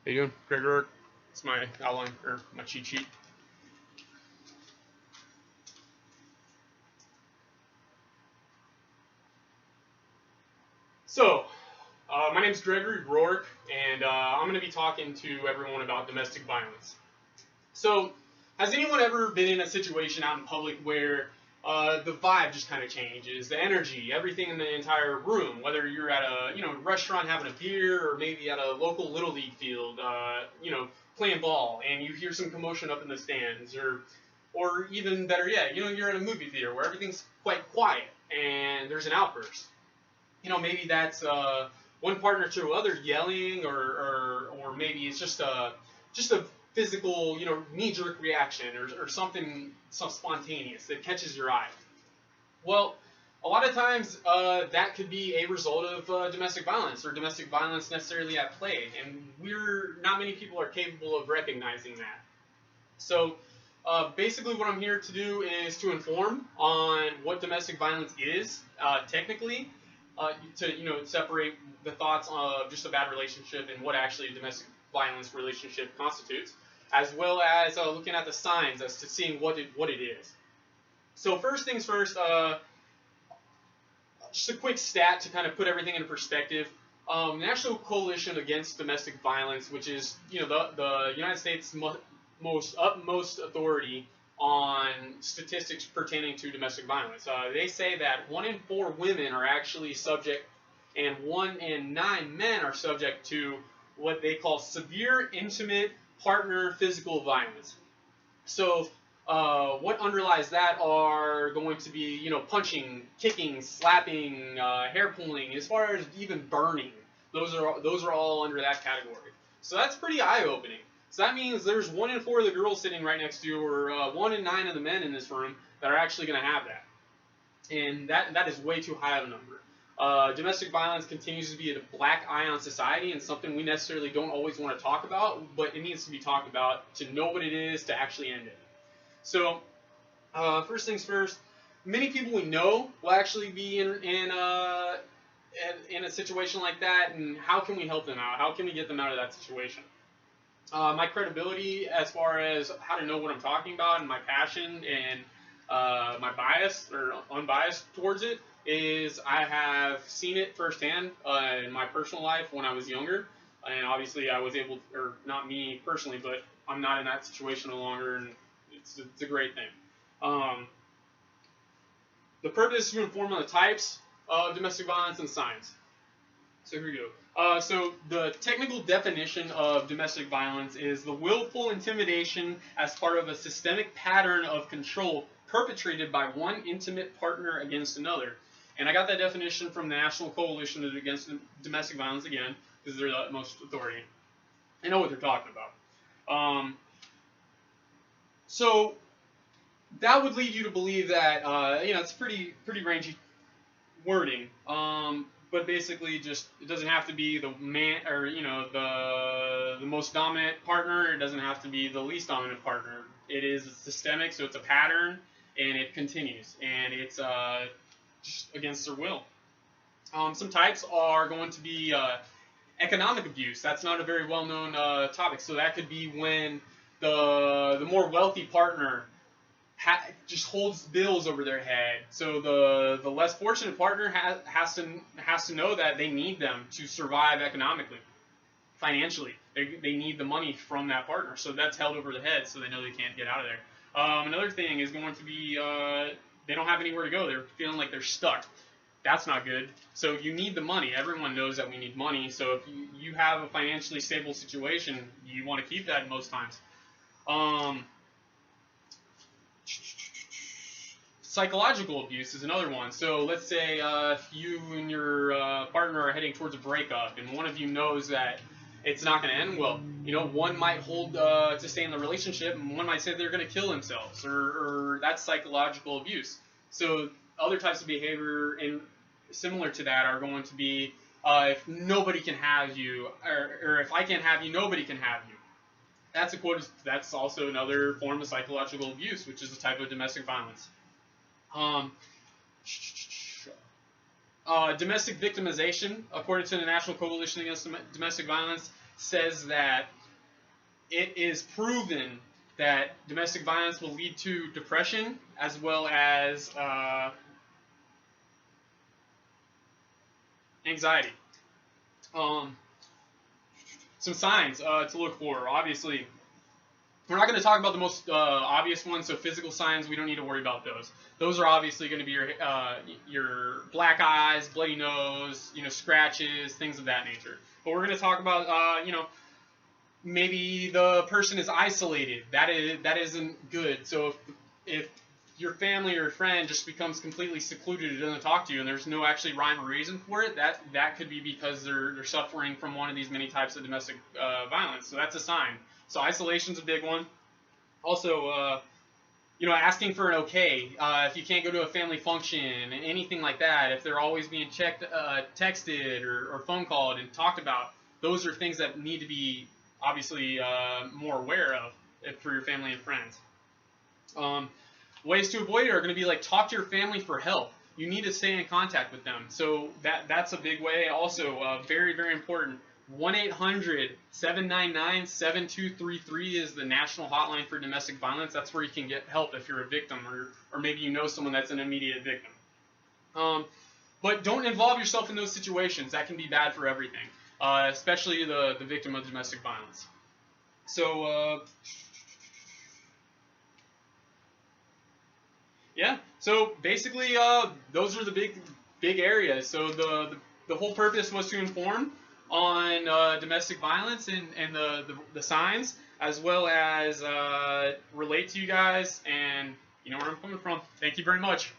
How you doing? Gregory Roark. It's my outline, or my cheat sheet. So, my name is Gregory Roark, and I'm going to be talking to everyone about domestic violence. So, has anyone ever been in a situation out in public where the vibe just kind of changes, the energy, everything in the entire room, whether you're at a restaurant having a beer or maybe at a local little league field, playing ball, and you hear some commotion up in the stands, or even better yet, you're in a movie theater where everything's quite quiet and there's an outburst. Maybe that's one partner to other yelling, or maybe it's just a physical, knee-jerk reaction or something spontaneous that catches your eye. Well, a lot of times that could be a result of domestic violence or domestic violence necessarily at play, and not many people are capable of recognizing that. So basically what I'm here to do is to inform on what domestic violence is technically, to separate the thoughts of just a bad relationship and what actually a domestic violence relationship constitutes, as well as looking at the signs as to seeing what it is. So first things first, just a quick stat to kind of put everything in perspective. National Coalition Against Domestic Violence, which is the United States' utmost authority on statistics pertaining to domestic violence. They say that 1 in 4 women are actually subject, and 1 in 9 men are subject to what they call severe intimate partner physical violence. So what underlies that are going to be, punching, kicking, slapping, hair pulling, as far as even burning. Those are all under that category. So that's pretty eye-opening. So that means there's 1 in 4 of the girls sitting right next to you, or 1 in 9 of the men in this room that are actually going to have that. And that is way too high of a number. Domestic violence continues to be a black eye on society, and something we necessarily don't always want to talk about, but it needs to be talked about to know what it is, to actually end it. So, first things first, many people we know will actually be in a situation like that, and how can we help them out? How can we get them out of that situation? My credibility as far as how to know what I'm talking about, and my passion and my bias or unbiased towards it, is I have seen it firsthand in my personal life when I was younger, and obviously I was able to, or not me personally, but I'm not in that situation no longer, and it's a great thing. The purpose is to inform on the types of domestic violence and signs. So here we go. So the technical definition of domestic violence is the willful intimidation as part of a systemic pattern of control perpetrated by one intimate partner against another. And I got that definition from the National Coalition Against Domestic Violence again, because they're the utmost authority. They know what they're talking about. So that would lead you to believe that it's pretty rangy wording. But basically, just it doesn't have to be the man or the most dominant partner. It doesn't have to be the least dominant partner. It is systemic, so it's a pattern, and it continues, and it's just against their will. Some types are going to be economic abuse. That's not a very well-known topic. So that could be when the more wealthy partner just holds bills over their head. So the less fortunate partner has to know that they need them to survive economically, financially. They need the money from that partner. So that's held over the head, so they know they can't get out of there. Another thing is going to be they don't have anywhere to go. They're feeling like they're stuck. That's not good. So you need the money. Everyone knows that we need money. So if you have a financially stable situation, you want to keep that most times. Psychological abuse is another one. So let's say you and your partner are heading towards a breakup, and one of you knows that it's not going to end well. One might hold to stay in the relationship, and one might say they're going to kill themselves, or that's psychological abuse. So other types of behavior similar to that are going to be if nobody can have you, or if I can't have you, nobody can have you. That's a quote. That's also another form of psychological abuse, which is a type of domestic violence. Domestic victimization, according to the National Coalition Against Domestic Violence, says that it is proven that domestic violence will lead to depression as well as anxiety. Um, some signs to look for. Obviously, we're not going to talk about the most obvious ones. So physical signs, we don't need to worry about those. Those are obviously going to be your black eyes, bloody nose, scratches, things of that nature. But we're going to talk about maybe the person is isolated. That isn't good. So if your family or friend just becomes completely secluded and doesn't talk to you, and there's no actually rhyme or reason for it, that could be because they're suffering from one of these many types of domestic violence. So that's a sign. So isolation's a big one. Also, asking for an okay. If you can't go to a family function, anything like that, if they're always being texted or phone called and talked about, those are things that need to be obviously more aware of for your family and friends. Ways to avoid it are going to be like talk to your family for help. You need to stay in contact with them. So that's a big way. Also, very, very important. 1-800-799-7233 is the national hotline for domestic violence. That's where you can get help if you're a victim or maybe you know someone that's an immediate victim. But don't involve yourself in those situations. That can be bad for everything, especially the victim of domestic violence. So, yeah. So basically, those are the big areas. So the whole purpose was to inform on domestic violence and the signs, as well as relate to you guys, and you know where I'm coming from. Thank you very much.